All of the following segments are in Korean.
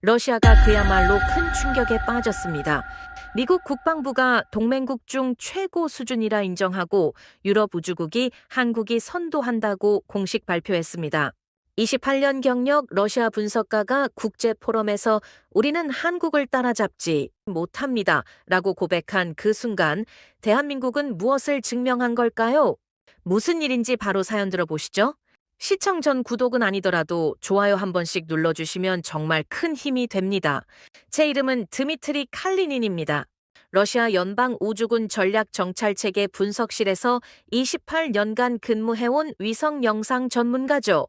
러시아가 그야말로 큰 충격에 빠졌습니다. 미국 국방부가 동맹국 중 최고 수준이라 인정하고 유럽 우주국이 한국이 선도한다고 공식 발표했습니다. 28년 경력 러시아 분석가가 국제 포럼에서 우리는 한국을 따라잡지 못합니다 라고 고백한 그 순간 대한민국은 무엇을 증명한 걸까요? 무슨 일인지 바로 사연 들어보시죠. 시청 전 구독은 아니더라도 좋아요 한 번씩 눌러주시면 정말 큰 힘이 됩니다. 제 이름은 드미트리 칼리닌입니다. 러시아 연방우주군 전략정찰체계 분석실에서 28년간 근무해온 위성 영상 전문가죠.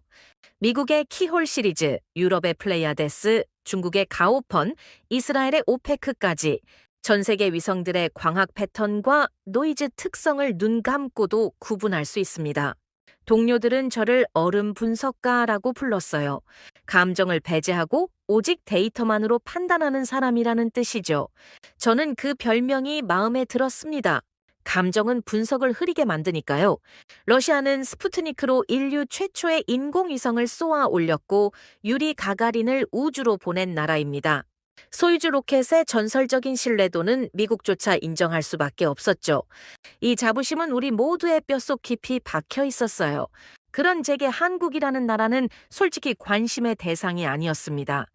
미국의 키홀 시리즈, 유럽의 플레이아데스, 중국의 가오펀, 이스라엘의 오페크까지 전 세계 위성들의 광학 패턴과 노이즈 특성을 눈 감고도 구분할 수 있습니다. 동료들은 저를 얼음 분석가라고 불렀어요. 감정을 배제하고 오직 데이터만으로 판단하는 사람이라는 뜻이죠. 저는 그 별명이 마음에 들었습니다. 감정은 분석을 흐리게 만드니까요. 러시아는 스푸트니크로 인류 최초의 인공위성을 쏘아 올렸고 유리 가가린을 우주로 보낸 나라입니다. 소유주 로켓의 전설적인 신뢰도는 미국조차 인정할 수밖에 없었죠. 이 자부심은 우리 모두의 뼛속 깊이 박혀 있었어요. 그런 제게 한국이라는 나라는 솔직히 관심의 대상이 아니었습니다.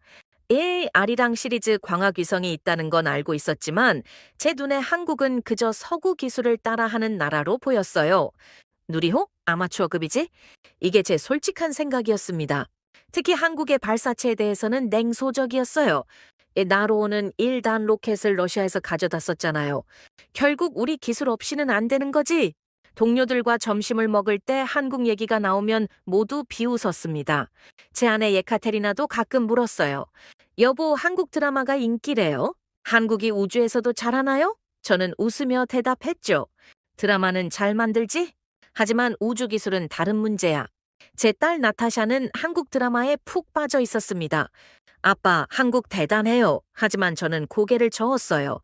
아리랑 시리즈 광학위성이 있다는 건 알고 있었지만 제 눈에 한국은 그저 서구 기술을 따라하는 나라로 보였어요. 누리호? 아마추어급이지? 이게 제 솔직한 생각이었습니다. 특히 한국의 발사체에 대해서는 냉소적이었어요. 나로오는 1단 로켓을 러시아에서 가져다 썼잖아요. 결국 우리 기술 없이는 안 되는 거지? 동료들과 점심을 먹을 때 한국 얘기가 나오면 모두 비웃었습니다. 제 아내 예카테리나도 가끔 물었어요. 여보, 한국 드라마가 인기래요? 한국이 우주에서도 잘하나요? 저는 웃으며 대답했죠. 드라마는 잘 만들지? 하지만 우주 기술은 다른 문제야. 제 딸 나타샤는 한국 드라마에 푹 빠져 있었습니다. 아빠, 한국 대단해요. 하지만 저는 고개를 저었어요.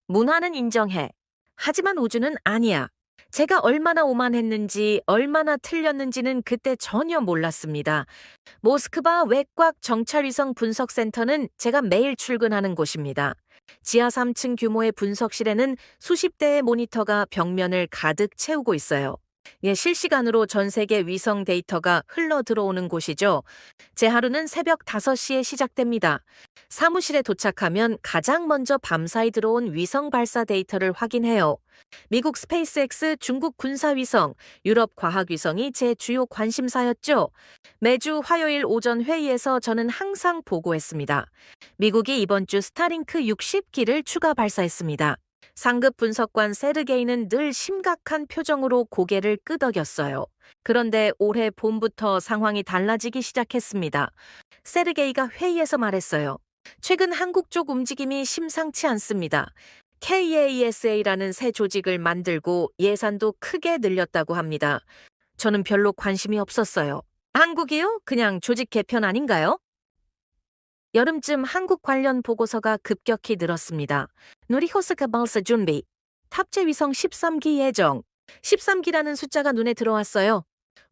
문화는 인정해. 하지만 우주는 아니야. 제가 얼마나 오만했는지, 얼마나 틀렸는지는 그때 전혀 몰랐습니다. 모스크바 외곽 정찰위성 분석센터는 제가 매일 출근하는 곳입니다. 지하 3층 규모의 분석실에는 수십 대의 모니터가 벽면을 가득 채우고 있어요. 실시간으로 전 세계 위성 데이터가 흘러 들어오는 곳이죠. 제 하루는 새벽 5시에 시작됩니다. 사무실에 도착하면 가장 먼저 밤사이 들어온 위성 발사 데이터를 확인해요. 미국 스페이스X, 중국 군사위성, 유럽 과학위성이 제 주요 관심사였죠. 매주 화요일 오전 회의에서 저는 항상 보고했습니다. 미국이 이번 주 스타링크 60기를 추가 발사했습니다. 상급 분석관 세르게이는 늘 심각한 표정으로 고개를 끄덕였어요. 그런데 올해 봄부터 상황이 달라지기 시작했습니다. 세르게이가 회의에서 말했어요. 최근 한국 쪽 움직임이 심상치 않습니다. KASA라는 새 조직을 만들고 예산도 크게 늘렸다고 합니다. 저는 별로 관심이 없었어요. 한국이요? 그냥 조직 개편 아닌가요? 여름쯤 한국 관련 보고서가 급격히 늘었습니다. 누리호스카 발사 준비, 탑재 위성 13기 예정. 13기라는 숫자가 눈에 들어왔어요.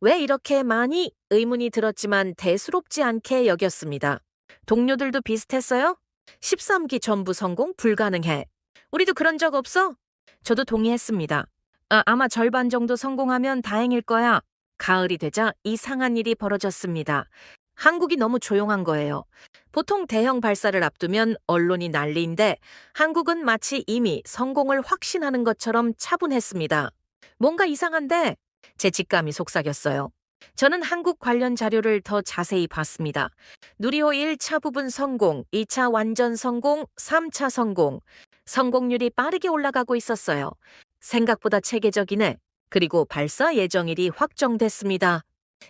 왜 이렇게 많이? 의문이 들었지만 대수롭지 않게 여겼습니다. 동료들도 비슷했어요? 13기 전부 성공 불가능해. 우리도 그런 적 없어? 저도 동의했습니다. 아마 절반 정도 성공하면 다행일 거야. 가을이 되자 이상한 일이 벌어졌습니다. 한국이 너무 조용한 거예요. 보통 대형 발사를 앞두면 언론이 난리인데 한국은 마치 이미 성공을 확신하는 것처럼 차분했습니다. 뭔가 이상한데 제 직감이 속삭였어요. 저는 한국 관련 자료를 더 자세히 봤습니다. 누리호 1차 부분 성공, 2차 완전 성공, 3차 성공. 성공률이 빠르게 올라가고 있었어요. 생각보다 체계적이네. 그리고 발사 예정일이 확정됐습니다.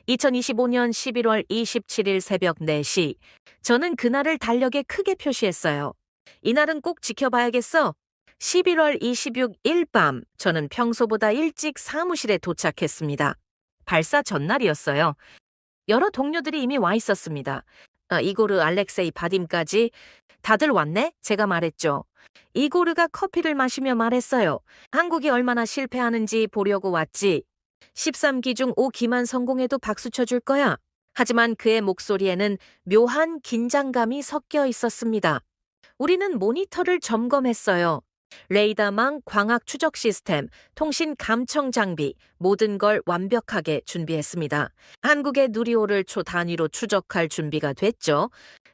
2025년 11월 27일 새벽 4시. 저는 그날을 달력에 크게 표시했어요. 이날은 꼭 지켜봐야겠어. 11월 26일 밤, 저는 평소보다 일찍 사무실에 도착했습니다. 발사 전날이었어요. 여러 동료들이 이미 와 있었습니다. 이고르, 알렉세이, 바딤까지. 다들 왔네? 제가 말했죠. 이고르가 커피를 마시며 말했어요. 한국이 얼마나 실패하는지 보려고 왔지. 13기 중 5기만 성공해도 박수 쳐줄 거야. 하지만 그의 목소리에는 묘한 긴장감이 섞여 있었습니다. 우리는 모니터를 점검했어요. 레이더망 광학 추적 시스템, 통신 감청 장비, 모든 걸 완벽하게 준비했습니다. 한국의 누리호를 초 단위로 추적할 준비가 됐죠.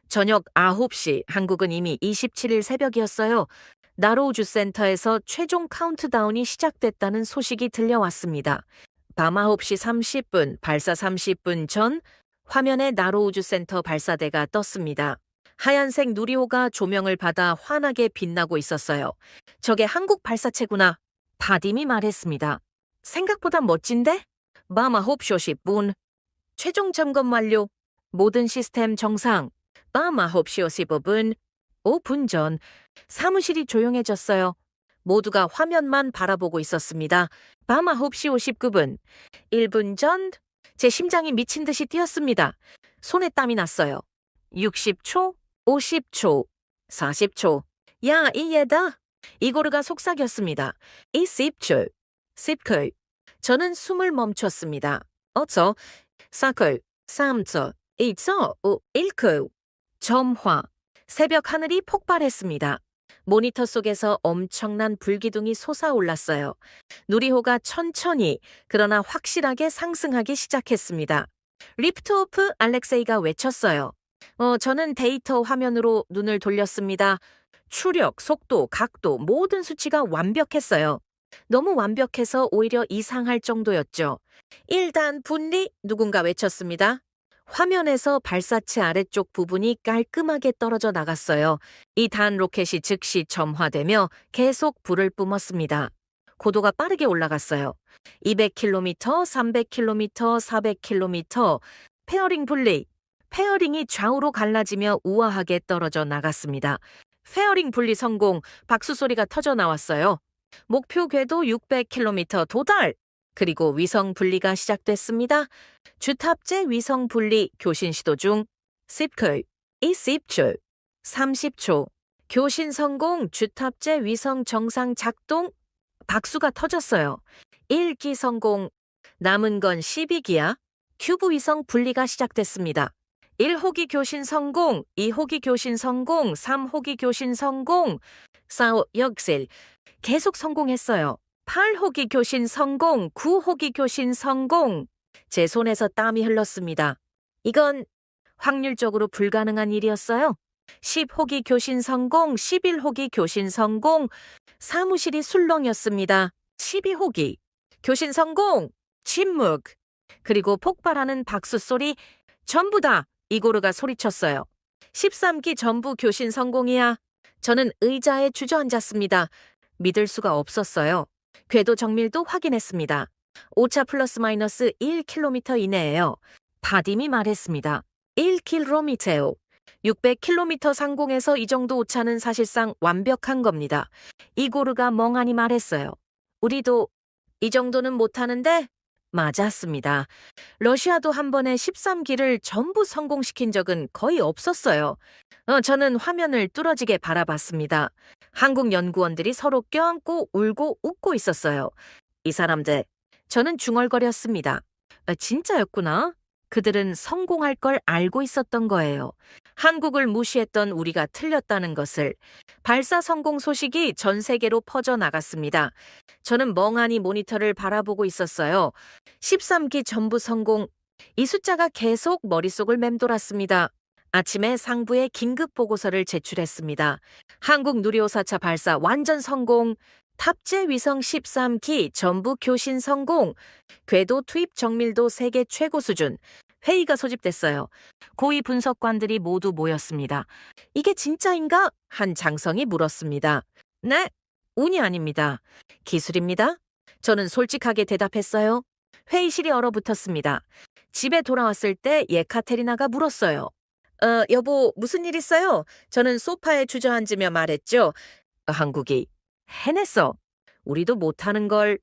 저녁 9시, 한국은 이미 27일 새벽이었어요. 나로우주 센터에서 최종 카운트다운이 시작됐다는 소식이 들려왔습니다. 밤 9시 30분, 발사 30분 전 화면에 나로우주 센터 발사대가 떴습니다. 하얀색 누리호가 조명을 받아 환하게 빛나고 있었어요. 저게 한국 발사체구나. 바딤이 말했습니다. 생각보다 멋진데? 밤 9시 10분. 최종 점검 완료. 모든 시스템 정상. 밤 9시 15분. 5분 전. 사무실이 조용해졌어요. 모두가 화면만 바라보고 있었습니다. 밤 9시 59분. 1분 전. 제 심장이 미친 듯이 뛰었습니다. 손에 땀이 났어요. 60초, 50초, 40초. 야, 이 얘다. 이고르가 속삭였습니다. 20초, 10초. 저는 숨을 멈췄습니다. 어서, 4초, 3초, 2초, 1초. 점화. 새벽 하늘이 폭발했습니다. 모니터 속에서 엄청난 불기둥이 솟아올랐어요. 누리호가 천천히 그러나 확실하게 상승하기 시작했습니다. 리프트오프 알렉세이가 외쳤어요. 저는 데이터 화면으로 눈을 돌렸습니다. 추력, 속도, 각도 모든 수치가 완벽했어요. 너무 완벽해서 오히려 이상할 정도였죠. 1단 분리 누군가 외쳤습니다. 화면에서 발사체 아래쪽 부분이 깔끔하게 떨어져 나갔어요. 2단 로켓이 즉시 점화되며 계속 불을 뿜었습니다. 고도가 빠르게 올라갔어요. 200km, 300km, 400km. 페어링 분리. 페어링이 좌우로 갈라지며 우아하게 떨어져 나갔습니다. 페어링 분리 성공, 박수 소리가 터져 나왔어요. 목표 궤도 600km 도달! 그리고 위성 분리가 시작됐습니다. 주탑재 위성 분리 교신 시도 중 10초, 20초, 30초. 교신 성공, 주탑재 위성 정상 작동, 박수가 터졌어요. 1기 성공, 남은 건 12기야. 큐브 위성 분리가 시작됐습니다. 1호기 교신 성공, 2호기 교신 성공, 3호기 교신 성공, 4호 역sil 계속 성공했어요. 8호기 교신 성공, 9호기 교신 성공. 제 손에서 땀이 흘렀습니다. 이건 확률적으로 불가능한 일이었어요. 10호기 교신 성공, 11호기 교신 성공. 사무실이 술렁였습니다. 12호기 교신 성공, 침묵. 그리고 폭발하는 박수 소리. 전부 다 이고르가 소리쳤어요. 13기 전부 교신 성공이야. 저는 의자에 주저앉았습니다. 믿을 수가 없었어요. 궤도 정밀도 확인했습니다. 오차 플러스 마이너스 1km 이내예요. 바딤이 말했습니다. 1km. 600km 상공에서 이 정도 오차는 사실상 완벽한 겁니다. 이고르가 멍하니 말했어요. 우리도 이 정도는 못하는데? 맞았습니다. 러시아도 한 번에 13기를 전부 성공시킨 적은 거의 없었어요. 저는 화면을 뚫어지게 바라봤습니다. 한국 연구원들이 서로 껴안고 울고 웃고 있었어요. 이 사람들, 저는 중얼거렸습니다. 진짜였구나. 그들은 성공할 걸 알고 있었던 거예요. 한국을 무시했던 우리가 틀렸다는 것을. 발사 성공 소식이 전 세계로 퍼져나갔습니다. 저는 멍하니 모니터를 바라보고 있었어요. 13기 전부 성공. 이 숫자가 계속 머릿속을 맴돌았습니다. 아침에 상부에 긴급 보고서를 제출했습니다. 한국 누리호 4차 발사 완전 성공. 탑재 위성 13기 전부 교신 성공. 궤도 투입 정밀도 세계 최고 수준. 회의가 소집됐어요. 고위 분석관들이 모두 모였습니다. 이게 진짜인가? 한 장성이 물었습니다. 네, 운이 아닙니다. 기술입니다. 저는 솔직하게 대답했어요. 회의실이 얼어붙었습니다. 집에 돌아왔을 때 예카테리나가 물었어요. 여보, 무슨 일 있어요? 저는 소파에 주저앉으며 말했죠. 한국이 해냈어. 우리도 못하는 걸.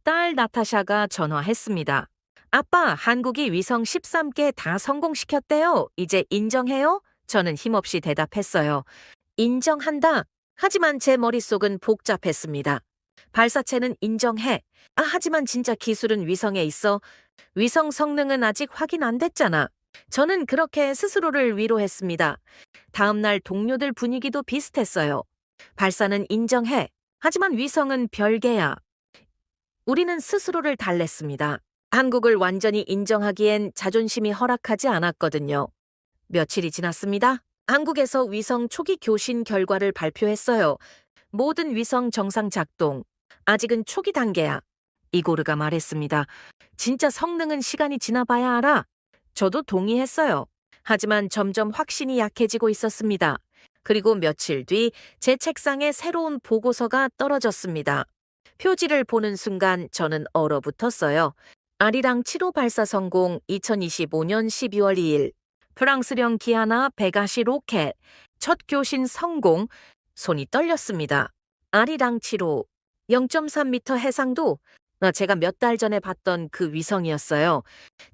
딸 나타샤가 전화했습니다. 아빠, 한국이 위성 13개 다 성공시켰대요. 이제 인정해요? 저는 힘없이 대답했어요. 인정한다. 하지만 제 머릿속은 복잡했습니다. 발사체는 인정해. 하지만 진짜 기술은 위성에 있어. 위성 성능은 아직 확인 안 됐잖아. 저는 그렇게 스스로를 위로했습니다. 다음 날 동료들 분위기도 비슷했어요. 발사는 인정해. 하지만 위성은 별개야. 우리는 스스로를 달랬습니다. 한국을 완전히 인정하기엔 자존심이 허락하지 않았거든요. 며칠이 지났습니다. 한국에서 위성 초기 교신 결과를 발표했어요. 모든 위성 정상 작동. 아직은 초기 단계야. 이고르가 말했습니다. 진짜 성능은 시간이 지나봐야 알아. 저도 동의했어요. 하지만 점점 확신이 약해지고 있었습니다. 그리고 며칠 뒤 제 책상에 새로운 보고서가 떨어졌습니다. 표지를 보는 순간 저는 얼어붙었어요. 아리랑 7호 발사 성공 2025년 12월 2일. 프랑스령 기아나 베가시 로켓. 첫 교신 성공. 손이 떨렸습니다. 아리랑 7호. 0.3m 해상도. 제가 몇 달 전에 봤던 그 위성이었어요.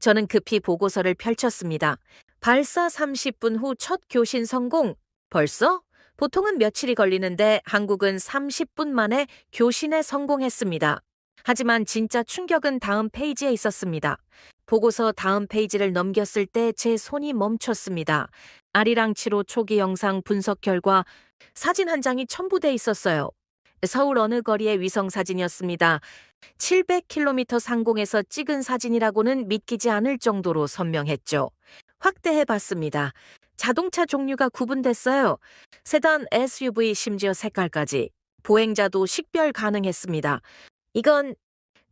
저는 급히 보고서를 펼쳤습니다. 발사 30분 후 첫 교신 성공. 벌써? 보통은 며칠이 걸리는데 한국은 30분 만에 교신에 성공했습니다. 하지만 진짜 충격은 다음 페이지에 있었습니다. 보고서 다음 페이지를 넘겼을 때 제 손이 멈췄습니다. 아리랑 7호 초기 영상 분석 결과 사진 한 장이 첨부돼 있었어요. 서울 어느 거리의 위성 사진이었습니다. 700km 상공에서 찍은 사진이라고는 믿기지 않을 정도로 선명했죠. 확대해 봤습니다. 자동차 종류가 구분됐어요. 세단, SUV, 심지어 색깔까지. 보행자도 식별 가능했습니다. 이건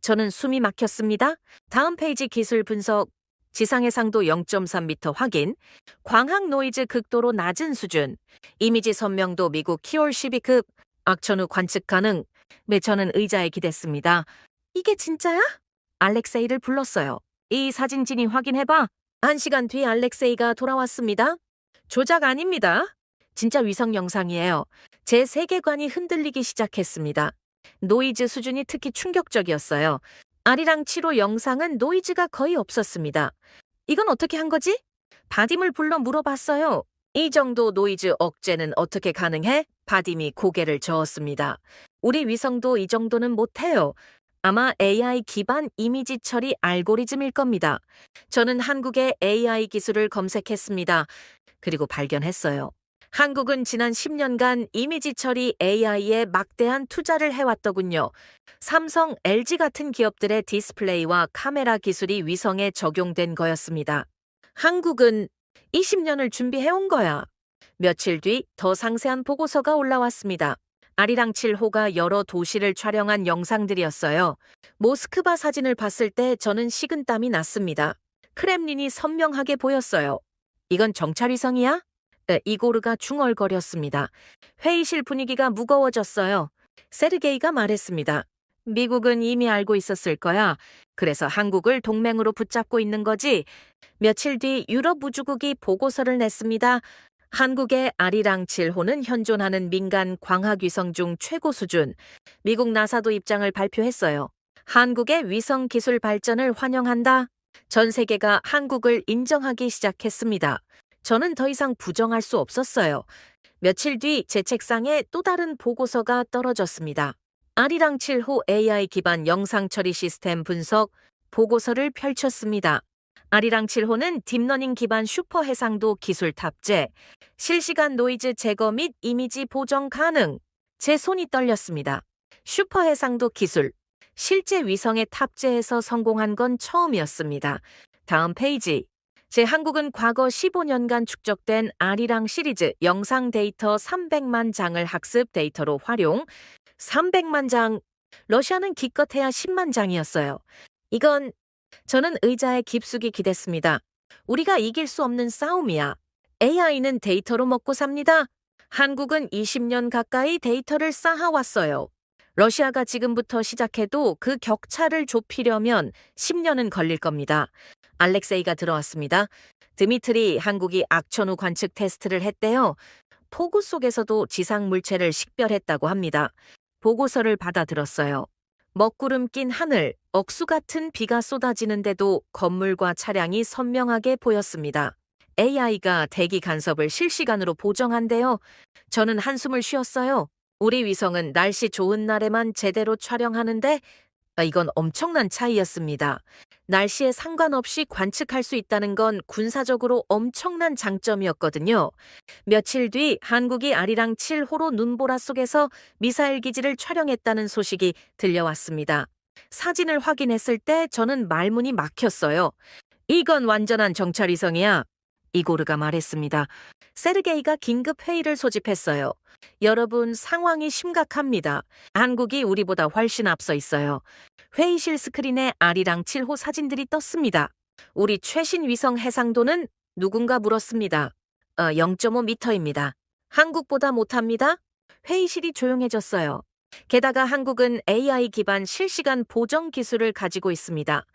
저는 숨이 막혔습니다. 다음 페이지 기술 분석. 지상해상도 0.3m 확인. 광학 노이즈 극도로 낮은 수준. 이미지 선명도 미국 키올 12급. 악천 후 관측 가능. 저는 의자에 기댔습니다. 이게 진짜야? 알렉세이를 불렀어요. 이 사진진이 확인해봐. 1시간 뒤 알렉세이가 돌아왔습니다. 조작 아닙니다. 진짜 위성 영상이에요. 제 세계관이 흔들리기 시작했습니다. 노이즈 수준이 특히 충격적이었어요. 아리랑 7호 영상은 노이즈가 거의 없었습니다. 이건 어떻게 한 거지? 바딤을 불러 물어봤어요. 이 정도 노이즈 억제는 어떻게 가능해? 바딤이 고개를 저었습니다. 우리 위성도 이 정도는 못해요. 아마 AI 기반 이미지 처리 알고리즘일 겁니다. 저는 한국의 AI 기술을 검색했습니다. 그리고 발견했어요. 한국은 지난 10년간 이미지 처리 AI에 막대한 투자를 해왔더군요. 삼성, LG 같은 기업들의 디스플레이와 카메라 기술이 위성에 적용된 거였습니다. 한국은 20년을 준비해온 거야. 며칠 뒤 더 상세한 보고서가 올라왔습니다. 아리랑 7호가 여러 도시를 촬영한 영상들이었어요. 모스크바 사진을 봤을 때 저는 식은땀이 났습니다. 크렘린이 선명하게 보였어요. 이건 정찰위성이야? 이고르가 중얼거렸습니다. 회의실 분위기가 무거워졌어요. 세르게이가 말했습니다. 미국은 이미 알고 있었을 거야. 그래서 한국을 동맹으로 붙잡고 있는 거지. 며칠 뒤 유럽 우주국이 보고서를 냈습니다. 한국의 아리랑 7호는 현존하는 민간 광학위성 중 최고 수준. 미국 나사도 입장을 발표했어요. 한국의 위성 기술 발전을 환영한다. 전 세계가 한국을 인정하기 시작했습니다. 저는 더 이상 부정할 수 없었어요. 며칠 뒤 제 책상에 또 다른 보고서가 떨어졌습니다. 아리랑 7호 AI 기반 영상 처리 시스템 분석 보고서를 펼쳤습니다. 아리랑 7호는 딥러닝 기반 슈퍼 해상도 기술 탑재, 실시간 노이즈 제거 및 이미지 보정 가능. 제 손이 떨렸습니다. 슈퍼 해상도 기술. 실제 위성에 탑재해서 성공한 건 처음이었습니다. 다음 페이지. 제 한국은 과거 15년간 축적된 아리랑 시리즈 영상 데이터 300만 장을 학습 데이터로 활용. 300만 장. 러시아는 기껏해야 10만 장이었어요. 이건 저는 의자에 깊숙이 기댔습니다. 우리가 이길 수 없는 싸움이야. AI는 데이터로 먹고 삽니다. 한국은 20년 가까이 데이터를 쌓아왔어요. 러시아가 지금부터 시작해도 그 격차를 좁히려면 10년은 걸릴 겁니다. 알렉세이가 들어왔습니다. 드미트리, 한국이 악천후 관측 테스트를 했대요. 폭우 속에서도 지상 물체를 식별했다고 합니다. 보고서를 받아들었어요. 먹구름 낀 하늘, 억수 같은 비가 쏟아지는데도 건물과 차량이 선명하게 보였습니다. AI가 대기 간섭을 실시간으로 보정한대요. 저는 한숨을 쉬었어요. 우리 위성은 날씨 좋은 날에만 제대로 촬영하는데 이건 엄청난 차이였습니다. 날씨에 상관없이 관측할 수 있다는 건 군사적으로 엄청난 장점이었거든요. 며칠 뒤 한국이 아리랑 7호로 눈보라 속에서 미사일 기지를 촬영했다는 소식이 들려왔습니다. 사진을 확인했을 때 저는 말문이 막혔어요. 이건 완전한 정찰위성이야. 이고르가 말했습니다. 세르게이가 긴급 회의를 소집했어요. 여러분, 상황이 심각합니다. 한국이 우리보다 훨씬 앞서 있어요. 회의실 스크린에 아리랑 7호 사진들이 떴습니다. 우리 최신 위성 해상도는 누군가 물었습니다. 0.5m입니다. 한국보다 못합니다. 회의실이 조용해졌어요. 게다가 한국은 AI 기반 실시간 보정 기술을 가지고 있습니다.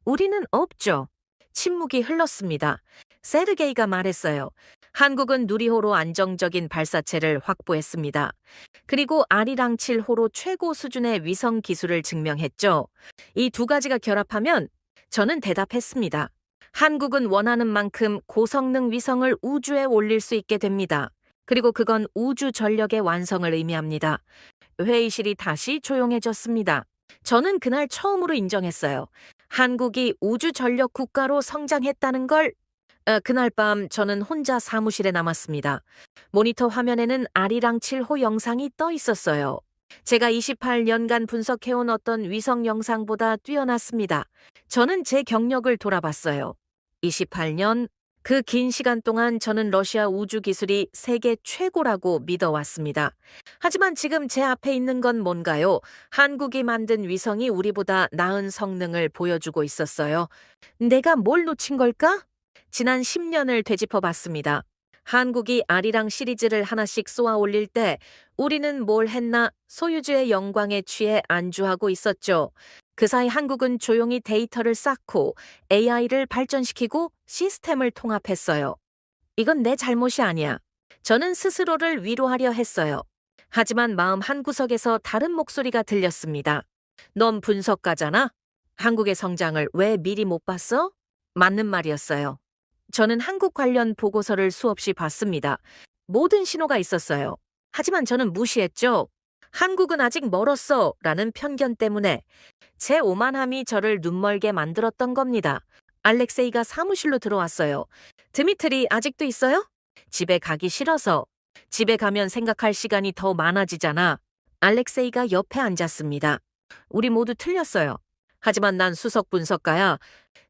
우리는 없죠. 침묵이 흘렀습니다. 세르게이가 말했어요. 한국은 누리호로 안정적인 발사체를 확보했습니다. 그리고 아리랑 7호로 최고 수준의 위성 기술을 증명했죠. 이 두 가지가 결합하면 저는 대답했습니다. 한국은 원하는 만큼 고성능 위성을 우주에 올릴 수 있게 됩니다. 그리고 그건 우주 전력의 완성을 의미합니다. 회의실이 다시 조용해졌습니다. 저는 그날 처음으로 인정했어요. 한국이 우주 전력 국가로 성장했다는 걸. 그날 밤 저는 혼자 사무실에 남았습니다. 모니터 화면에는 아리랑 7호 영상이 떠 있었어요. 제가 28년간 분석해온 어떤 위성 영상보다 뛰어났습니다. 저는 제 경력을 돌아봤어요. 28년, 그 긴 시간 동안 저는 러시아 우주 기술이 세계 최고라고 믿어왔습니다. 하지만 지금 제 앞에 있는 건 뭔가요? 한국이 만든 위성이 우리보다 나은 성능을 보여주고 있었어요. 내가 뭘 놓친 걸까? 지난 10년을 되짚어봤습니다. 한국이 아리랑 시리즈를 하나씩 쏘아 올릴 때 우리는 뭘 했나? 소유주의 영광에 취해 안주하고 있었죠. 그 사이 한국은 조용히 데이터를 쌓고 AI를 발전시키고 시스템을 통합했어요. 이건 내 잘못이 아니야. 저는 스스로를 위로하려 했어요. 하지만 마음 한구석에서 다른 목소리가 들렸습니다. 넌 분석가잖아? 한국의 성장을 왜 미리 못 봤어? 맞는 말이었어요. 저는 한국 관련 보고서를 수없이 봤습니다. 모든 신호가 있었어요. 하지만 저는 무시했죠. 한국은 아직 멀었어 라는 편견 때문에 제 오만함이 저를 눈멀게 만들었던 겁니다. 알렉세이가 사무실로 들어왔어요. 드미트리 아직도 있어요? 집에 가기 싫어서. 집에 가면 생각할 시간이 더 많아지잖아. 알렉세이가 옆에 앉았습니다. 우리 모두 틀렸어요. 하지만 난 수석 분석가야.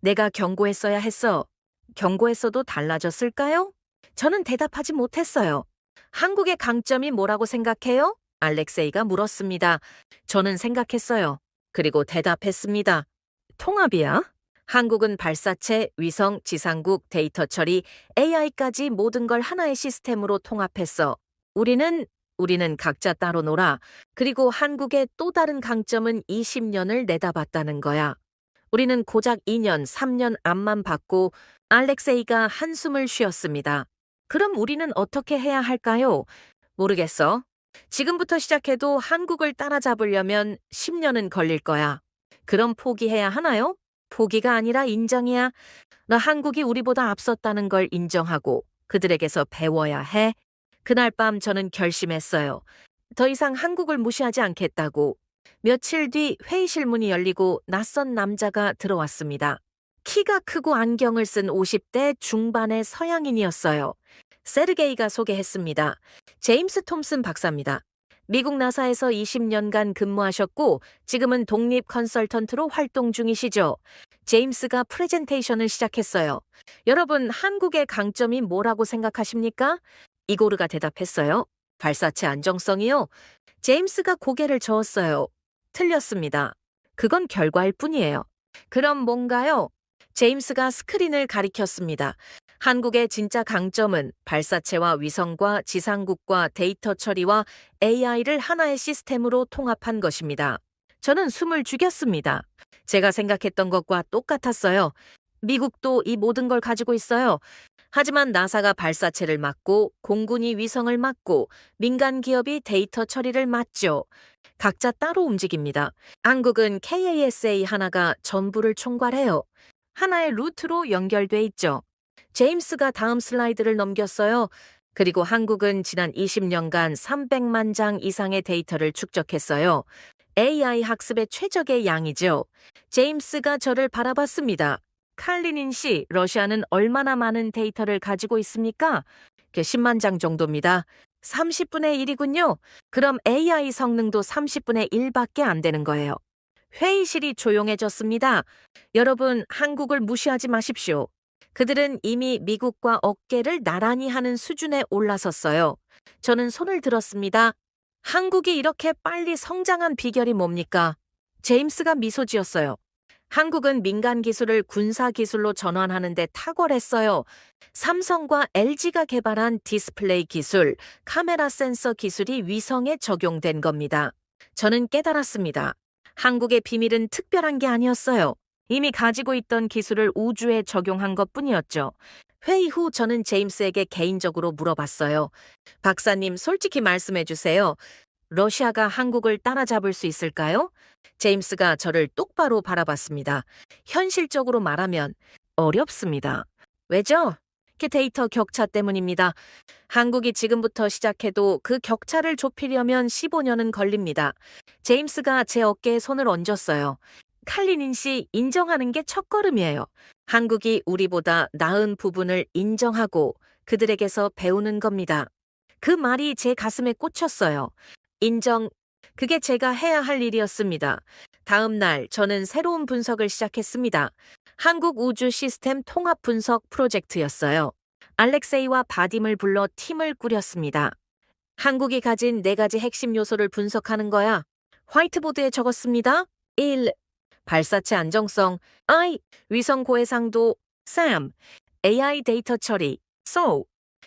내가 경고했어야 했어. 경고했어도 달라졌을까요? 저는 대답하지 못했어요. 한국의 강점이 뭐라고 생각해요? 알렉세이가 물었습니다. 저는 생각했어요. 그리고 대답했습니다. 통합이야? 한국은 발사체, 위성, 지상국, 데이터 처리, AI까지 모든 걸 하나의 시스템으로 통합했어. 우리는 각자 따로 놀아. 그리고 한국의 또 다른 강점은 20년을 내다봤다는 거야. 우리는 고작 2년, 3년 앞만 봤고 알렉세이가 한숨을 쉬었습니다. 그럼 우리는 어떻게 해야 할까요? 모르겠어. 지금부터 시작해도 한국을 따라잡으려면 10년은 걸릴 거야. 그럼 포기해야 하나요? 포기가 아니라 인정이야. 나 한국이 우리보다 앞섰다는 걸 인정하고 그들에게서 배워야 해. 그날 밤 저는 결심했어요. 더 이상 한국을 무시하지 않겠다고. 며칠 뒤 회의실 문이 열리고 낯선 남자가 들어왔습니다. 키가 크고 안경을 쓴 50대 중반의 서양인이었어요. 세르게이가 소개했습니다. 제임스 톰슨 박사입니다. 미국 나사에서 20년간 근무하셨고 지금은 독립 컨설턴트로 활동 중이시죠. 제임스가 프레젠테이션을 시작했어요. 여러분, 한국의 강점이 뭐라고 생각하십니까? 이고르가 대답했어요. 발사체 안정성이요. 제임스가 고개를 저었어요. 틀렸습니다. 그건 결과일 뿐이에요. 그럼 뭔가요? 제임스가 스크린을 가리켰습니다. 한국의 진짜 강점은 발사체와 위성과 지상국과 데이터 처리와 AI를 하나의 시스템으로 통합한 것입니다. 저는 숨을 죽였습니다. 제가 생각했던 것과 똑같았어요. 미국도 이 모든 걸 가지고 있어요. 하지만 나사가 발사체를 맡고 공군이 위성을 맡고 민간 기업이 데이터 처리를 맡죠. 각자 따로 움직입니다. 한국은 KASA 하나가 전부를 총괄해요. 하나의 루트로 연결돼 있죠. 제임스가 다음 슬라이드를 넘겼어요. 그리고 한국은 지난 20년간 300만 장 이상의 데이터를 축적했어요. AI 학습의 최적의 양이죠. 제임스가 저를 바라봤습니다. 칼리닌 씨, 러시아는 얼마나 많은 데이터를 가지고 있습니까? 10만 장 정도입니다. 30분의 1이군요. 그럼 AI 성능도 30분의 1밖에 안 되는 거예요. 회의실이 조용해졌습니다. 여러분, 한국을 무시하지 마십시오. 그들은 이미 미국과 어깨를 나란히 하는 수준에 올라섰어요. 저는 손을 들었습니다. 한국이 이렇게 빨리 성장한 비결이 뭡니까? 제임스가 미소 지었어요. 한국은 민간 기술을 군사 기술로 전환하는 데 탁월했어요. 삼성과 LG가 개발한 디스플레이 기술, 카메라 센서 기술이 위성에 적용된 겁니다. 저는 깨달았습니다. 한국의 비밀은 특별한 게 아니었어요. 이미 가지고 있던 기술을 우주에 적용한 것뿐이었죠. 회의 후 저는 제임스에게 개인적으로 물어봤어요. 박사님, 솔직히 말씀해 주세요. 러시아가 한국을 따라잡을 수 있을까요? 제임스가 저를 똑바로 바라봤습니다. 현실적으로 말하면 어렵습니다. 왜죠? 데이터 격차 때문입니다. 한국이 지금부터 시작해도 그 격차를 좁히려면 15년은 걸립니다. 제임스가 제 어깨에 손을 얹었어요. 칼리닌 씨, 인정하는 게 첫걸음이에요. 한국이 우리보다 나은 부분을 인정하고 그들에게서 배우는 겁니다. 그 말이 제 가슴에 꽂혔어요. 인정, 그게 제가 해야 할 일이었습니다. 다음 날 저는 새로운 분석을 시작했습니다. 한국 우주 시스템 통합 분석 프로젝트였어요. 알렉세이와 바딤을 불러 팀을 꾸렸습니다. 한국이 가진 4가지 핵심 요소를 분석하는 거야. 화이트보드에 적었습니다. 1. 발사체 안정성. I. 위성 고해상도. SAM. AI 데이터 처리. SO.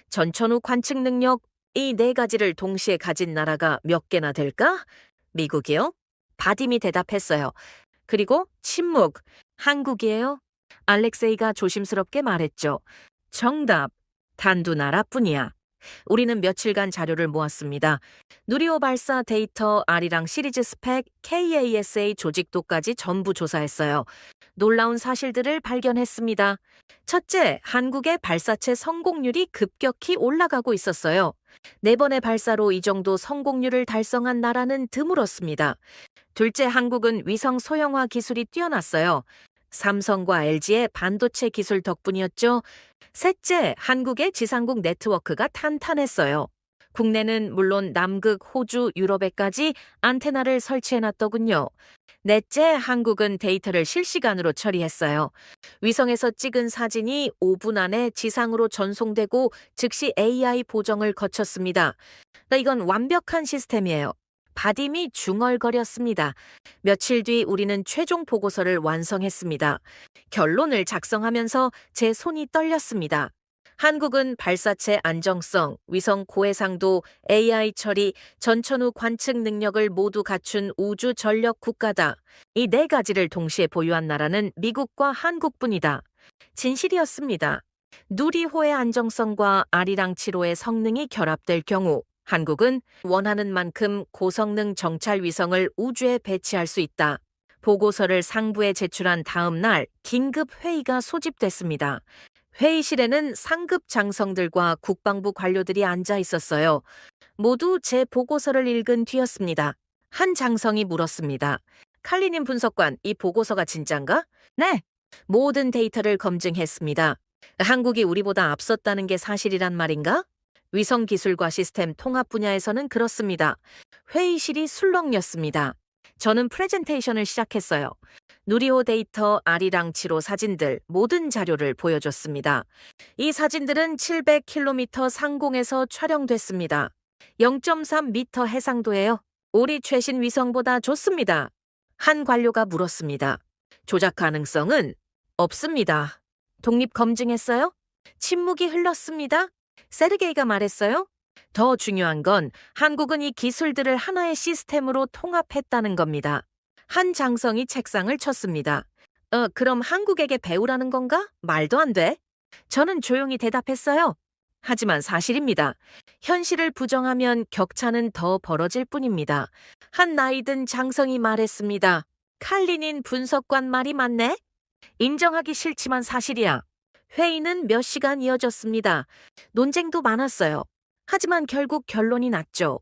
전천후 관측 능력. 이 4가지를 동시에 가진 나라가 몇 개나 될까? 미국이요? 바딤이 대답했어요. 그리고 침묵. 한국이에요? 알렉세이가 조심스럽게 말했죠. 정답. 단두 나라뿐이야. 우리는 며칠간 자료를 모았습니다. 누리호 발사 데이터, 아리랑 시리즈 스펙, KASA 조직도까지 전부 조사했어요. 놀라운 사실들을 발견했습니다. 첫째, 한국의 발사체 성공률이 급격히 올라가고 있었어요. 4번의 발사로 이 정도 성공률을 달성한 나라는 드물었습니다. 둘째, 한국은 위성 소형화 기술이 뛰어났어요. 삼성과 LG의 반도체 기술 덕분이었죠. 셋째, 한국의 지상국 네트워크가 탄탄했어요. 국내는 물론 남극, 호주, 유럽에까지 안테나를 설치해놨더군요. 넷째, 한국은 데이터를 실시간으로 처리했어요. 위성에서 찍은 사진이 5분 안에 지상으로 전송되고 즉시 AI 보정을 거쳤습니다. 이건 완벽한 시스템이에요. 바딤이 중얼거렸습니다. 며칠 뒤 우리는 최종 보고서를 완성했습니다. 결론을 작성하면서 제 손이 떨렸습니다. 한국은 발사체 안정성, 위성 고해상도, AI 처리, 전천후 관측 능력을 모두 갖춘 우주 전력 국가다. 이 4가지를 동시에 보유한 나라는 미국과 한국뿐이다. 진실이었습니다. 누리호의 안정성과 아리랑 7호의 성능이 결합될 경우 한국은 원하는 만큼 고성능 정찰 위성을 우주에 배치할 수 있다. 보고서를 상부에 제출한 다음 날 긴급 회의가 소집됐습니다. 회의실에는 상급 장성들과 국방부 관료들이 앉아 있었어요. 모두 제 보고서를 읽은 뒤였습니다. 한 장성이 물었습니다. 칼리닌 분석관, 이 보고서가 진짠가? 네. 모든 데이터를 검증했습니다. 한국이 우리보다 앞섰다는 게 사실이란 말인가? 위성 기술과 시스템 통합 분야에서는 그렇습니다. 회의실이 술렁였습니다. 저는 프레젠테이션을 시작했어요. 누리호 데이터, 아리랑 7호 사진들, 모든 자료를 보여줬습니다. 이 사진들은 700km 상공에서 촬영됐습니다. 0.3m 해상도예요. 우리 최신 위성보다 좋습니다. 한 관료가 물었습니다. 조작 가능성은 없습니다. 독립 검증했어요? 침묵이 흘렀습니다. 세르게이가 말했어요. 더 중요한 건 한국은 이 기술들을 하나의 시스템으로 통합했다는 겁니다. 한 장성이 책상을 쳤습니다. 그럼 한국에게 배우라는 건가? 말도 안 돼. 저는 조용히 대답했어요. 하지만 사실입니다. 현실을 부정하면 격차는 더 벌어질 뿐입니다. 한 나이든 장성이 말했습니다. 칼리닌 분석관 말이 맞네? 인정하기 싫지만 사실이야. 회의는 몇 시간 이어졌습니다. 논쟁도 많았어요. 하지만 결국 결론이 났죠.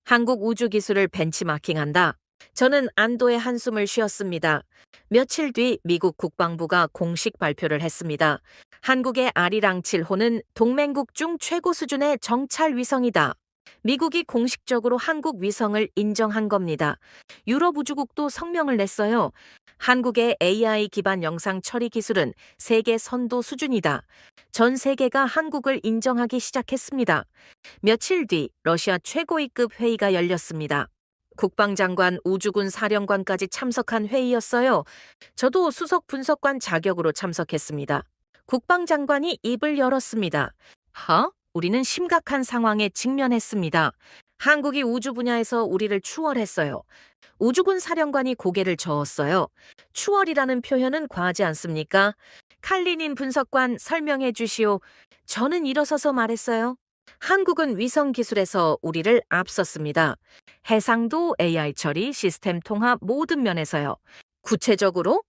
한국 우주 기술을 벤치마킹한다. 저는 안도의 한숨을 쉬었습니다. 며칠 뒤 미국 국방부가 공식 발표를 했습니다. 한국의 아리랑 7호는 동맹국 중 최고 수준의 정찰 위성이다. 미국이 공식적으로 한국 위성을 인정한 겁니다. 유럽 우주국도 성명을 냈어요. 한국의 AI 기반 영상 처리 기술은 세계 선도 수준이다. 전 세계가 한국을 인정하기 시작했습니다. 며칠 뒤 러시아 최고위급 회의가 열렸습니다. 국방장관, 우주군 사령관까지 참석한 회의였어요. 저도 수석 분석관 자격으로 참석했습니다. 국방장관이 입을 열었습니다. 우리는 심각한 상황에 직면했습니다. 한국이 우주 분야에서 우리를 추월했어요. 우주군 사령관이 고개를 저었어요. 추월이라는 표현은 과하지 않습니까? 칼리닌 분석관 설명해 주시오. 저는 일어서서 말했어요. 한국은 위성 기술에서 우리를 앞섰습니다. 해상도, AI 처리, 시스템 통합 모든 면에서요. 구체적으로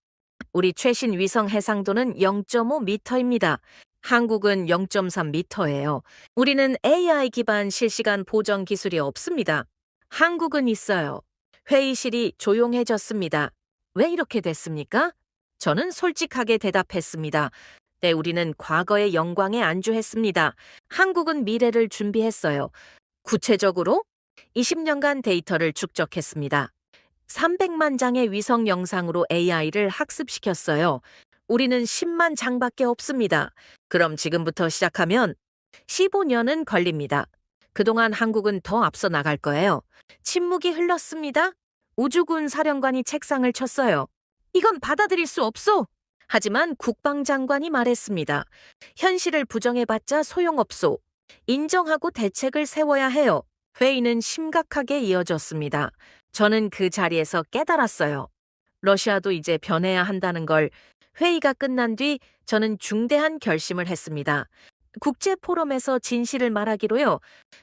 우리 최신 위성 해상도는 0.5m입니다. 한국은 0.3m예요. 우리는 AI 기반 실시간 보정 기술이 없습니다. 한국은 있어요. 회의실이 조용해졌습니다. 왜 이렇게 됐습니까? 저는 솔직하게 대답했습니다. 네, 우리는 과거의 영광에 안주했습니다. 한국은 미래를 준비했어요. 구체적으로 20년간 데이터를 축적했습니다. 300만 장의 위성 영상으로 AI를 학습시켰어요. 우리는 10만 장밖에 없습니다. 그럼 지금부터 시작하면 15년은 걸립니다. 그동안 한국은 더 앞서 나갈 거예요. 침묵이 흘렀습니다. 우주군 사령관이 책상을 쳤어요. 이건 받아들일 수 없소. 하지만 국방장관이 말했습니다. 현실을 부정해봤자 소용없소. 인정하고 대책을 세워야 해요. 회의는 심각하게 이어졌습니다. 저는 그 자리에서 깨달았어요. 러시아도 이제 변해야 한다는 걸. 회의가 끝난 뒤 저는 중대한 결심을 했습니다. 국제 포럼에서 진실을 말하기로요.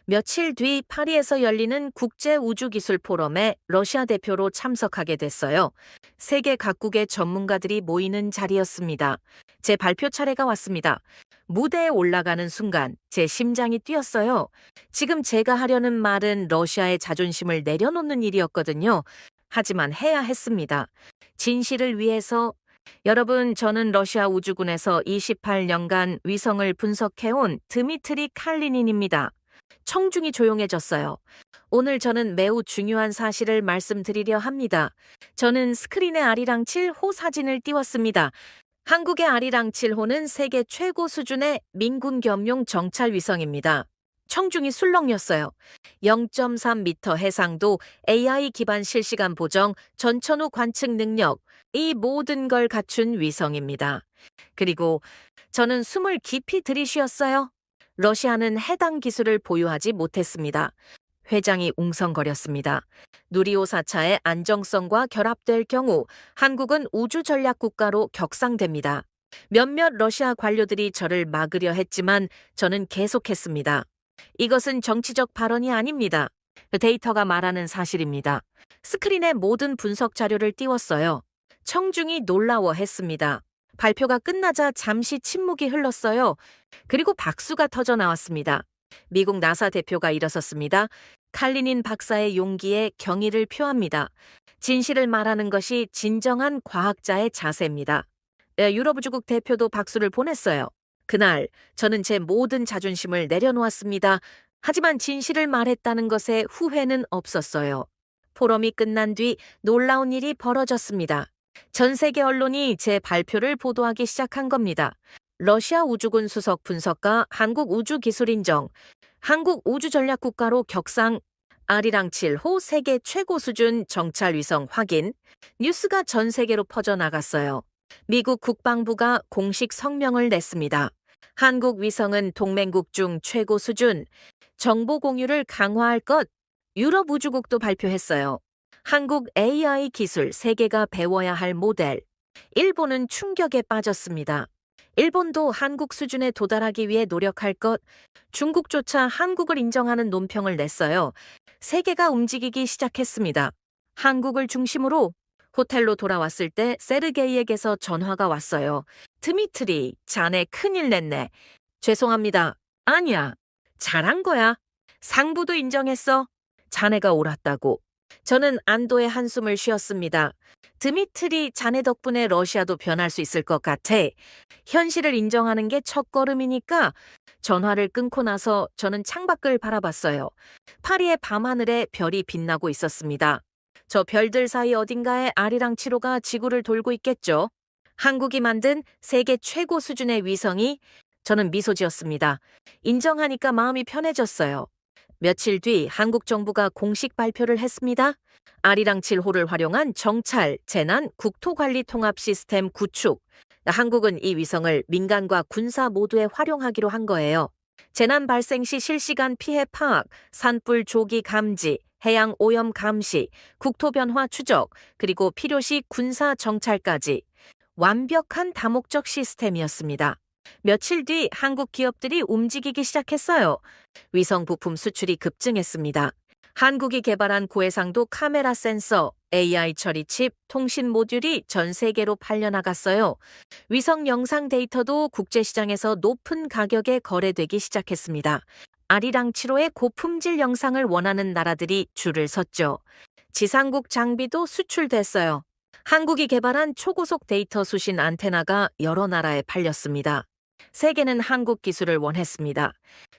며칠 뒤 파리에서 열리는 국제 우주기술 포럼에 러시아 대표로 참석하게 됐어요. 세계 각국의 전문가들이 모이는 자리였습니다. 제 발표 차례가 왔습니다. 무대에 올라가는 순간 제 심장이 뛰었어요. 지금 제가 하려는 말은 러시아의 자존심을 내려놓는 일이었거든요. 하지만 해야 했습니다. 진실을 위해서. 여러분, 저는 러시아 우주군에서 28년간 위성을 분석해온 드미트리 칼리닌입니다. 청중이 조용해졌어요. 오늘 저는 매우 중요한 사실을 말씀드리려 합니다. 저는 스크린에 아리랑 7호 사진을 띄웠습니다. 한국의 아리랑 7호는 세계 최고 수준의 민군 겸용 정찰 위성입니다. 청중이 술렁였어요. 0.3m 해상도, AI 기반 실시간 보정, 전천후 관측 능력, 이 모든 걸 갖춘 위성입니다. 그리고 저는 숨을 깊이 들이쉬었어요. 러시아는 해당 기술을 보유하지 못했습니다. 회장이 웅성거렸습니다. 누리호 4차의 안정성과 결합될 경우 한국은 우주 전략 국가로 격상됩니다. 몇몇 러시아 관료들이 저를 막으려 했지만 저는 계속했습니다. 이것은 정치적 발언이 아닙니다. 데이터가 말하는 사실입니다. 스크린에 모든 분석 자료를 띄웠어요. 청중이 놀라워했습니다. 발표가 끝나자 잠시 침묵이 흘렀어요. 그리고 박수가 터져 나왔습니다. 미국 나사 대표가 일어섰습니다. 칼리닌 박사의 용기에 경의를 표합니다. 진실을 말하는 것이 진정한 과학자의 자세입니다. 유럽우주국 대표도 박수를 보냈어요. 그날 저는 제 모든 자존심을 내려놓았습니다. 하지만 진실을 말했다는 것에 후회는 없었어요. 포럼이 끝난 뒤 놀라운 일이 벌어졌습니다. 전 세계 언론이 제 발표를 보도하기 시작한 겁니다. 러시아 우주군 수석 분석가 한국우주기술인정, 한국우주전략국가로 격상, 아리랑 7호 세계 최고 수준 정찰 위성 확인, 뉴스가 전 세계로 퍼져나갔어요. 미국 국방부가 공식 성명을 냈습니다. 한국 위성은 동맹국 중 최고 수준, 정보 공유를 강화할 것, 유럽 우주국도 발표했어요. 한국 AI 기술 세계가 배워야 할 모델. 일본은 충격에 빠졌습니다. 일본도 한국 수준에 도달하기 위해 노력할 것, 중국조차 한국을 인정하는 논평을 냈어요. 세계가 움직이기 시작했습니다. 한국을 중심으로 호텔로 돌아왔을 때 세르게이에게서 전화가 왔어요. 드미트리, 자네 큰일 냈네. 죄송합니다. 아니야. 잘한 거야. 상부도 인정했어. 자네가 옳았다고. 저는 안도의 한숨을 쉬었습니다. 드미트리 자네 덕분에 러시아도 변할 수 있을 것 같아. 현실을 인정하는 게 첫걸음이니까. 전화를 끊고 나서 저는 창밖을 바라봤어요. 파리의 밤하늘에 별이 빛나고 있었습니다. 저 별들 사이 어딘가에 아리랑치로가 지구를 돌고 있겠죠. 한국이 만든 세계 최고 수준의 위성이. 저는 미소 지었습니다. 인정하니까 마음이 편해졌어요. 며칠 뒤 한국 정부가 공식 발표를 했습니다. 아리랑 7호를 활용한 정찰, 재난, 국토관리 통합 시스템 구축. 한국은 이 위성을 민간과 군사 모두에 활용하기로 한 거예요. 재난 발생 시 실시간 피해 파악, 산불 조기 감지, 해양 오염 감시, 국토 변화 추적, 그리고 필요시 군사 정찰까지. 완벽한 다목적 시스템이었습니다. 며칠 뒤 한국 기업들이 움직이기 시작했어요. 위성 부품 수출이 급증했습니다. 한국이 개발한 고해상도 카메라 센서, AI 처리 칩, 통신 모듈이 전 세계로 팔려나갔어요. 위성 영상 데이터도 국제시장에서 높은 가격에 거래되기 시작했습니다. 아리랑 7호의 고품질 영상을 원하는 나라들이 줄을 섰죠. 지상국 장비도 수출됐어요. 한국이 개발한 초고속 데이터 수신 안테나가 여러 나라에 팔렸습니다. 세계는 한국 기술을 원했습니다.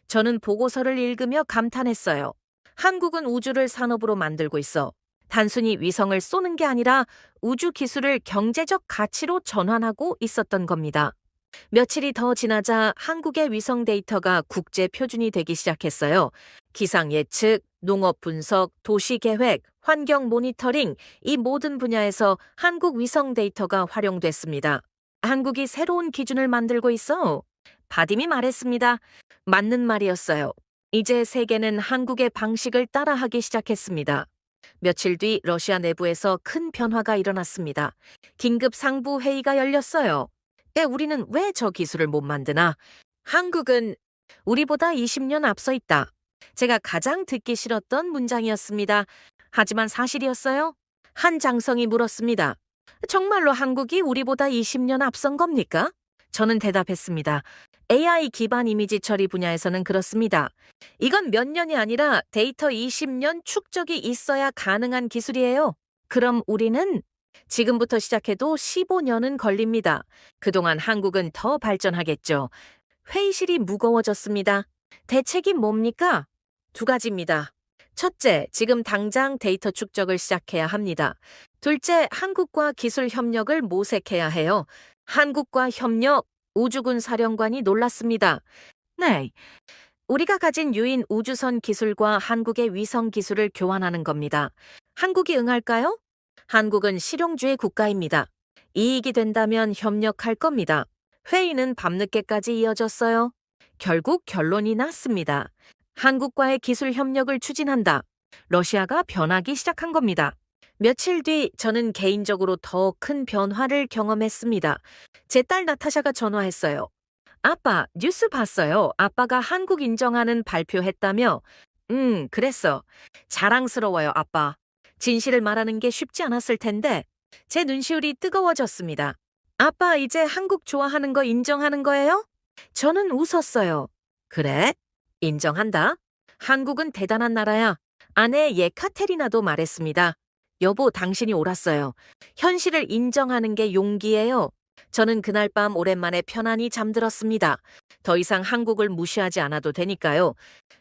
저는 보고서를 읽으며 감탄했어요. 한국은 우주를 산업으로 만들고 있어. 단순히 위성을 쏘는 게 아니라 우주 기술을 경제적 가치로 전환하고 있었던 겁니다. 며칠이 더 지나자 한국의 위성 데이터가 국제 표준이 되기 시작했어요. 기상 예측, 농업 분석, 도시 계획, 환경 모니터링, 이 모든 분야에서 한국 위성 데이터가 활용됐습니다. 한국이 새로운 기준을 만들고 있어. 바딤이 말했습니다. 맞는 말이었어요. 이제 세계는 한국의 방식을 따라하기 시작했습니다. 며칠 뒤 러시아 내부에서 큰 변화가 일어났습니다. 긴급 상부 회의가 열렸어요. 우리는 왜 저 기술을 못 만드나? 한국은 우리보다 20년 앞서 있다. 제가 가장 듣기 싫었던 문장이었습니다. 하지만 사실이었어요. 한 장성이 물었습니다. 정말로 한국이 우리보다 20년 앞선 겁니까? 저는 대답했습니다. AI 기반 이미지 처리 분야에서는 그렇습니다. 이건 몇 년이 아니라 데이터 20년 축적이 있어야 가능한 기술이에요. 그럼 우리는 지금부터 시작해도 15년은 걸립니다. 그동안 한국은 더 발전하겠죠. 회의실이 무거워졌습니다. 대책이 뭡니까? 두 가지입니다. 첫째, 지금 당장 데이터 축적을 시작해야 합니다. 둘째, 한국과 기술 협력을 모색해야 해요. 한국과 협력, 우주군 사령관이 놀랐습니다. 네, 우리가 가진 유인 우주선 기술과 한국의 위성 기술을 교환하는 겁니다. 한국이 응할까요? 한국은 실용주의 국가입니다. 이익이 된다면 협력할 겁니다. 회의는 밤늦게까지 이어졌어요. 결국 결론이 났습니다. 한국과의 기술 협력을 추진한다. 러시아가 변하기 시작한 겁니다. 며칠 뒤 저는 개인적으로 더 큰 변화를 경험했습니다. 제 딸 나타샤가 전화했어요. 아빠, 뉴스 봤어요. 아빠가 한국 인정하는 발표했다며? 그랬어. 자랑스러워요, 아빠. 진실을 말하는 게 쉽지 않았을 텐데 제 눈시울이 뜨거워졌습니다. 아빠, 이제 한국 좋아하는 거 인정하는 거예요? 저는 웃었어요. 그래? 인정한다. 한국은 대단한 나라야. 아내 예카테리나도 말했습니다. 여보, 당신이 옳았어요. 현실을 인정하는 게 용기예요. 저는 그날 밤 오랜만에 편안히 잠들었습니다. 더 이상 한국을 무시하지 않아도 되니까요.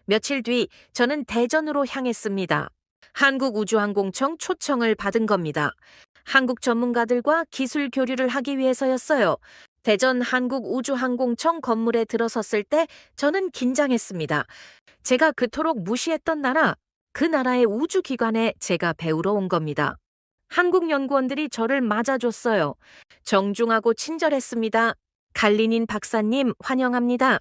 며칠 뒤 저는 대전으로 향했습니다. 한국우주항공청 초청을 받은 겁니다. 한국 전문가들과 기술 교류를 하기 위해서였어요. 대전 한국우주항공청 건물에 들어섰을 때 저는 긴장했습니다. 제가 그토록 무시했던 나라, 그 나라의 우주기관에 제가 배우러 온 겁니다. 한국 연구원들이 저를 맞아줬어요. 정중하고 친절했습니다. 갈리닌 박사님, 환영합니다.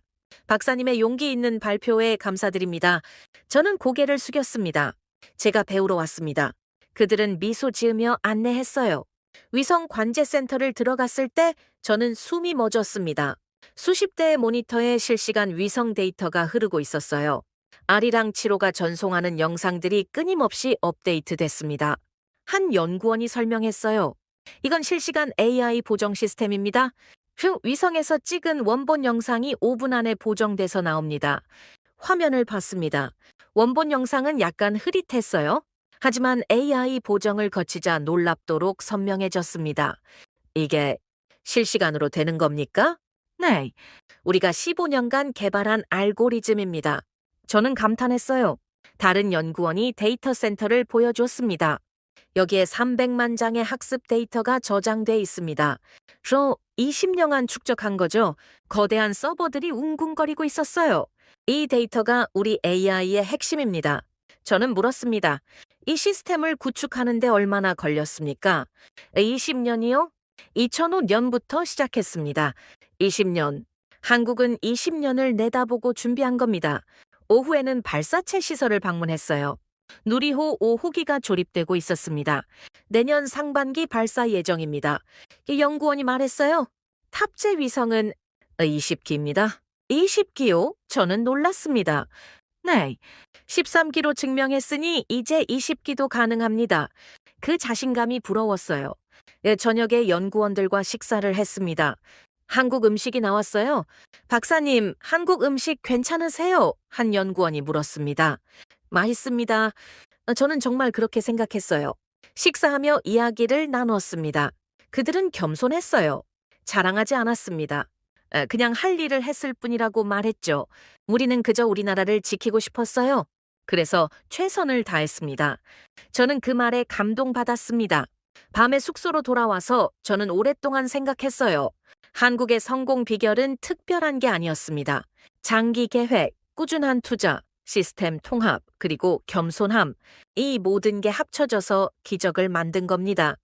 박사님의 용기 있는 발표에 감사드립니다. 저는 고개를 숙였습니다. 제가 배우러 왔습니다. 그들은 미소 지으며 안내했어요. 위성 관제센터를 들어갔을 때 저는 숨이 멎었습니다. 수십 대의 모니터에 실시간 위성 데이터가 흐르고 있었어요. 아리랑 7호가 전송하는 영상들이 끊임없이 업데이트됐습니다. 한 연구원이 설명했어요. 이건 실시간 AI 보정 시스템입니다. 위성에서 찍은 원본 영상이 5분 안에 보정돼서 나옵니다. 화면을 봤습니다. 원본 영상은 약간 흐릿했어요. 하지만 AI 보정을 거치자 놀랍도록 선명해졌습니다. 이게 실시간으로 되는 겁니까? 네. 우리가 15년간 개발한 알고리즘입니다. 저는 감탄했어요. 다른 연구원이 데이터 센터를 보여줬습니다. 여기에 300만 장의 학습 데이터가 저장돼 있습니다. 저 20년간 축적한 거죠. 거대한 서버들이 웅궁거리고 있었어요. 이 데이터가 우리 AI의 핵심입니다. 저는 물었습니다. 이 시스템을 구축하는데 얼마나 걸렸습니까? 20년이요? 2005년부터 시작했습니다. 20년. 한국은 20년을 내다보고 준비한 겁니다. 오후에는 발사체 시설을 방문했어요. 누리호 5호기가 조립되고 있었습니다. 내년 상반기 발사 예정입니다. 연구원이 말했어요. 탑재 위성은 20기입니다. 20기요? 저는 놀랐습니다. 네. 13기로 증명했으니 이제 20기도 가능합니다. 그 자신감이 부러웠어요. 저녁에 연구원들과 식사를 했습니다. 한국 음식이 나왔어요. 박사님, 한국 음식 괜찮으세요? 한 연구원이 물었습니다. 맛있습니다. 저는 정말 그렇게 생각했어요. 식사하며 이야기를 나눴습니다. 그들은 겸손했어요. 자랑하지 않았습니다. 그냥 할 일을 했을 뿐이라고 말했죠. 우리는 그저 우리나라를 지키고 싶었어요. 그래서 최선을 다했습니다. 저는 그 말에 감동받았습니다. 밤에 숙소로 돌아와서 저는 오랫동안 생각했어요. 한국의 성공 비결은 특별한 게 아니었습니다. 장기 계획, 꾸준한 투자, 시스템 통합, 그리고 겸손함. 이 모든 게 합쳐져서 기적을 만든 겁니다.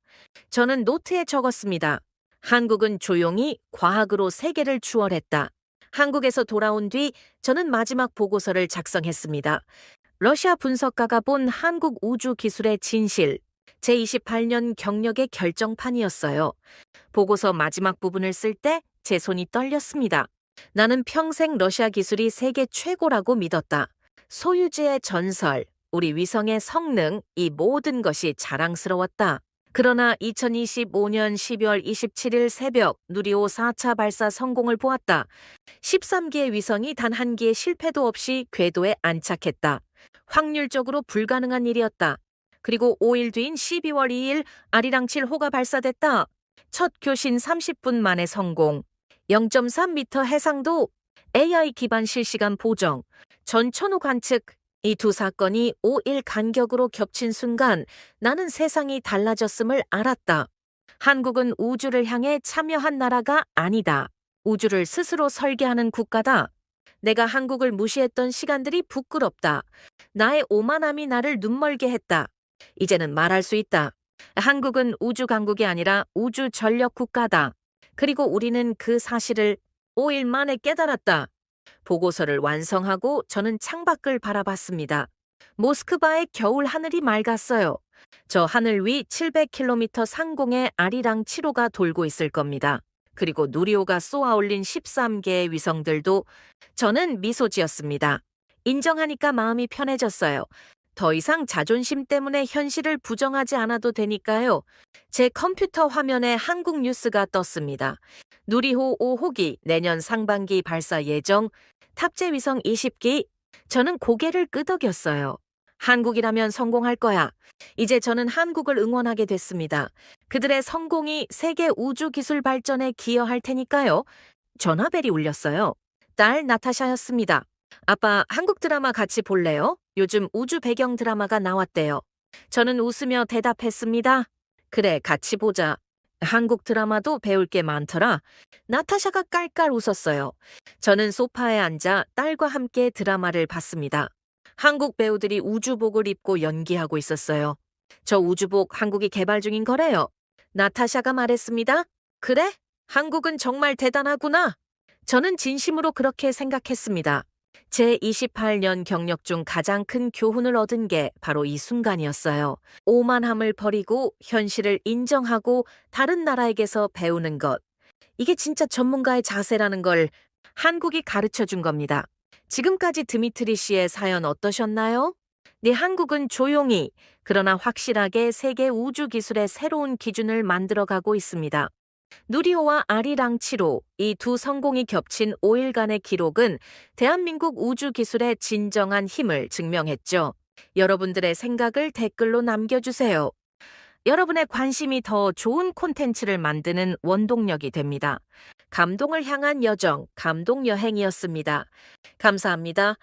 저는 노트에 적었습니다. 한국은 조용히 과학으로 세계를 추월했다. 한국에서 돌아온 뒤 저는 마지막 보고서를 작성했습니다. 러시아 분석가가 본 한국 우주 기술의 진실. 제28년 경력의 결정판이었어요. 보고서 마지막 부분을 쓸 때 제 손이 떨렸습니다. 나는 평생 러시아 기술이 세계 최고라고 믿었다. 소유주의 전설, 우리 위성의 성능, 이 모든 것이 자랑스러웠다. 그러나 2025년 12월 27일 새벽 누리호 4차 발사 성공을 보았다. 13기의 위성이 단 한 기의 실패도 없이 궤도에 안착했다. 확률적으로 불가능한 일이었다. 그리고 5일 뒤인 12월 2일 아리랑 7호가 발사됐다. 첫 교신 30분 만에 성공. 0.3m 해상도, AI 기반 실시간 보정, 전천후 관측. 이 두 사건이 5일 간격으로 겹친 순간 나는 세상이 달라졌음을 알았다. 한국은 우주를 향해 참여한 나라가 아니다. 우주를 스스로 설계하는 국가다. 내가 한국을 무시했던 시간들이 부끄럽다. 나의 오만함이 나를 눈멀게 했다. 이제는 말할 수 있다. 한국은 우주 강국이 아니라 우주 전력 국가다. 그리고 우리는 그 사실을 5일 만에 깨달았다. 보고서를 완성하고 저는 창밖을 바라봤습니다. 모스크바의 겨울 하늘이 맑았어요. 저 하늘 위 700km 상공에 아리랑 7호가 돌고 있을 겁니다. 그리고 누리호가 쏘아올린 13개의 위성들도. 저는 미소 지었습니다. 인정하니까 마음이 편해졌어요. 더 이상 자존심 때문에 현실을 부정하지 않아도 되니까요. 제 컴퓨터 화면에 한국 뉴스가 떴습니다. 누리호 5호기 내년 상반기 발사 예정, 탑재 위성 20기. 저는 고개를 끄덕였어요. 한국이라면 성공할 거야. 이제 저는 한국을 응원하게 됐습니다. 그들의 성공이 세계 우주 기술 발전에 기여할 테니까요. 전화벨이 울렸어요. 딸 나타샤였습니다. 아빠, 한국 드라마 같이 볼래요? 요즘 우주 배경 드라마가 나왔대요. 저는 웃으며 대답했습니다. 그래, 같이 보자. 한국 드라마도 배울 게 많더라. 나타샤가 깔깔 웃었어요. 저는 소파에 앉아 딸과 함께 드라마를 봤습니다. 한국 배우들이 우주복을 입고 연기하고 있었어요. 저 우주복 한국이 개발 중인 거래요. 나타샤가 말했습니다. 그래? 한국은 정말 대단하구나. 저는 진심으로 그렇게 생각했습니다. 제 28년 경력 중 가장 큰 교훈을 얻은 게 바로 이 순간이었어요. 오만함을 버리고 현실을 인정하고 다른 나라에게서 배우는 것. 이게 진짜 전문가의 자세라는 걸 한국이 가르쳐 준 겁니다. 지금까지 드미트리 씨의 사연 어떠셨나요? 네, 한국은 조용히 그러나 확실하게 세계 우주 기술의 새로운 기준을 만들어가고 있습니다. 누리호와 아리랑 7호, 이 두 성공이 겹친 5일간의 기록은 대한민국 우주 기술의 진정한 힘을 증명했죠. 여러분들의 생각을 댓글로 남겨주세요. 여러분의 관심이 더 좋은 콘텐츠를 만드는 원동력이 됩니다. 감동을 향한 여정, 감동여행이었습니다. 감사합니다.